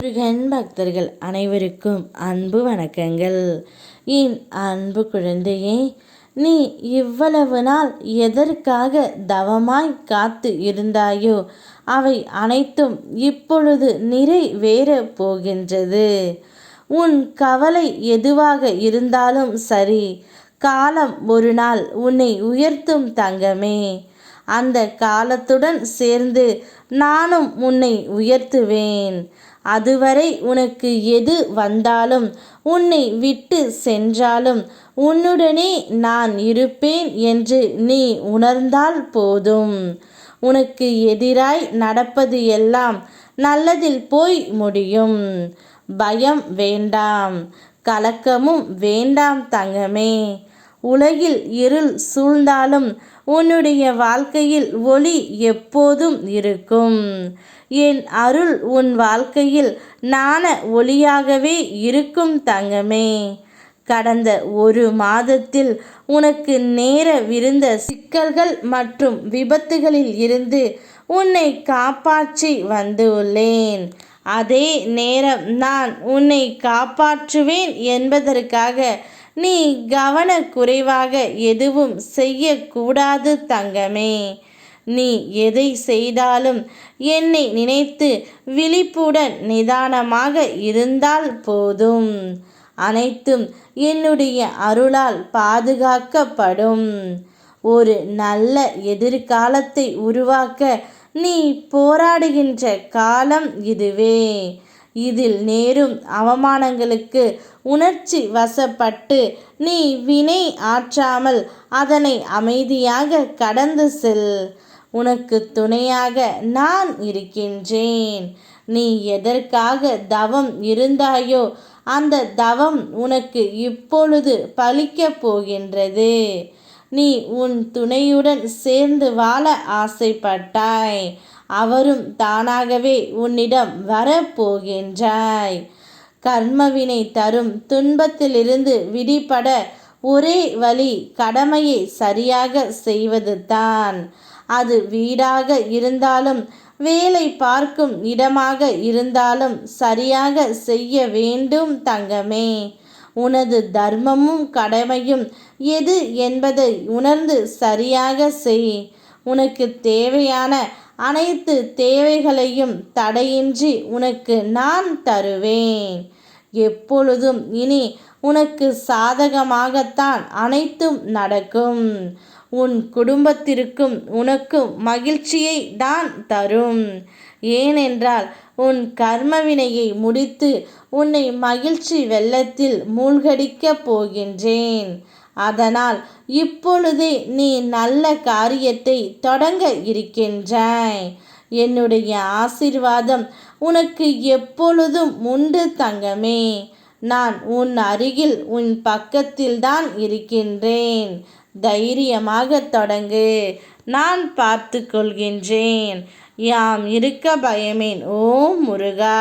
முருகன் பக்தர்கள் அனைவருக்கும் அன்பு வணக்கங்கள். என் அன்பு குழந்தையே, நீ இவ்வளவு நாள் எதற்காக தவமாய் காத்து இருந்தாயோ அவை அனைத்தும் இப்பொழுது நிறைவேறப் போகின்றது. உன் கவலை எதுவாக இருந்தாலும் சரி, காலம் ஒரு நாள் உன்னை உயர்த்தும் தங்கமே. அந்த காலத்துடன் சேர்ந்து நானும் உன்னை உயர்த்துவேன். அதுவரை உனக்கு எது வந்தாலும், உன்னை விட்டு சென்றாலும் உன்னுடனே நான் இருப்பேன் என்று நீ உணர்ந்தால் போதும். உனக்கு எதிராய் நடப்பது எல்லாம் நல்லதில் போய் முடியும். பயம் வேண்டாம், கலக்கமும் வேண்டாம் தங்கமே. உலகில் இருள் சூழ்ந்தாலும் உன்னுடைய வாழ்க்கையில் ஒளி எப்போதும் இருக்கும். என் அருள் உன் வாழ்க்கையில் ஞான ஒளியாகவே இருக்கும் தங்கமே. கடந்த ஒரு மாதத்தில் உனக்கு நேரவிருந்த சிக்கல்கள் மற்றும் விபத்துகளில் இருந்து உன்னை காப்பாற்றி வந்துள்ளேன். அதே நேரம் நான் உன்னை காப்பாற்றுவேன் என்பதற்காக நீ கவனக்குறைவாக எதுவும் செய்யக்கூடாது தங்கமே. நீ எதை செய்தாலும் என்னை நினைத்து விழிப்புடன் நிதானமாக இருந்தால் போதும். அனைத்தும் என்னுடைய அருளால் பாதுகாக்கப்படும். ஒரு நல்ல எதிர்காலத்தை உருவாக்க நீ போராடுகின்ற காலம் இதுவே. இதில் நேரும் அவமானங்களுக்கு உணர்ச்சி வசப்பட்டு நீ வினை ஆற்றாமல் அதனை அமைதியாக கடந்து செல். உனக்கு துணையாக நான் இருக்கின்றேன். நீ எதற்காக தவம் இருந்தாயோ அந்த தவம் உனக்கு இப்பொழுது பலிக்கப் போகின்றது. நீ உன் துணையுடன் சேர்ந்து வாழ ஆசைப்பட்டாய். அவரும் தானாகவே உன்னிடம் வரப்போகின்றாய். கர்மவினை தரும் துன்பத்திலிருந்து விடுபட ஒரே வழி கடமையை சரியாக செய்வது தான். அது வீடாக இருந்தாலும் வேலை பார்க்கும் இடமாக இருந்தாலும் சரியாக செய்ய வேண்டும் தங்கமே. உனது தர்மமும் கடமையும் எது என்பதை உணர்ந்து சரியாக செய். உனக்கு தேவையான அனைத்து தேவைகளையும் தடையின்றி உனக்கு நான் தருவேன். எப்பொழுதும் இனி உனக்கு சாதகமாகத்தான் அனைத்தும் நடக்கும். உன் குடும்பத்திற்கும் உனக்கும் மகிழ்ச்சியை தான் தரும். ஏனென்றால் உன் கர்மவினையை முடித்து உன்னை மகிழ்ச்சி வெள்ளத்தில் மூழ்கடிக்கப் போகின்றேன். அதனால் இப்பொழுதே நீ நல்ல காரியத்தை தொடங்க இருக்கின்றாய். என்னுடைய ஆசீர்வாதம் உனக்கு எப்பொழுதும் உண்டு தங்கமே. நான் உன் அருகில் உன் பக்கத்தில்தான் இருக்கின்றேன். தைரியமாக தொடங்கு, நான் பார்த்து கொள்கின்றேன். யாம் இருக்க பயமேன். ஓம் முருகா.